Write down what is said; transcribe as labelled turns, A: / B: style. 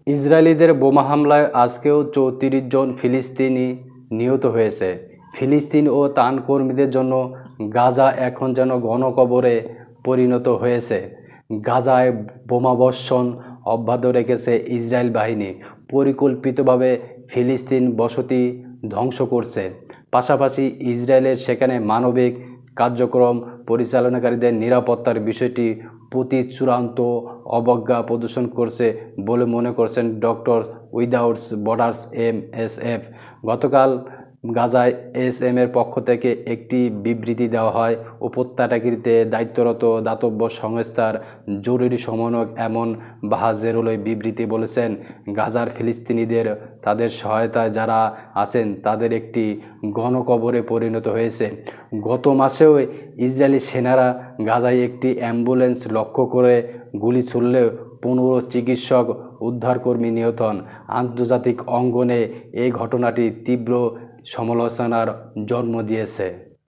A: ইসরায়েলিদের বোমা হামলায় আজকেও ৩৪ জন ফিলিস্তিনি নিহত হয়েছে। ফিলিস্তিন ও ত্রাণ কর্মীদের জন্য গাজা এখন যেন গণকবরে পরিণত হয়েছে। গাজায় বোমাবর্ষণ অব্যাহত রেখেছে ইসরায়েল বাহিনী, পরিকল্পিতভাবে ফিলিস্তিন বসতি ধ্বংস করছে। পাশাপাশি ইসরায়েলের সেখানে মানবিক কার্যক্রম পরিচালনাকারীদের নিরাপত্তার বিষয়টি প্রতি চূড়ান্ত অবজ্ঞা প্রদর্শন করছে বলে মনে করছেন ডক্টরস উইদাউট বর্ডার্স MSF। গতকাল গাজায় এর পক্ষ থেকে একটি বিবৃতি দেওয়া হয়। উপত্যকাটিতে দায়িত্বরত দাতব্য সংস্থার জরুরি সমন্বয়ক এমন বাহাজেরুল বিবৃতি বলেছেন, গাজার ফিলিস্তিনিদের তাদের সহায়তায় যারা আছেন তাদের একটি গণকবরে পরিণত হয়েছে। গত মাসেও ইসরায়েলি সেনারা গাজায় একটি অ্যাম্বুলেন্স লক্ষ্য করে গুলি ছুড়লেও 15 চিকিৎসক উদ্ধারকর্মী নিহত হন। আন্তর্জাতিক অঙ্গনে এই ঘটনাটি তীব্র সমালোচনার জন্ম দিয়েছে।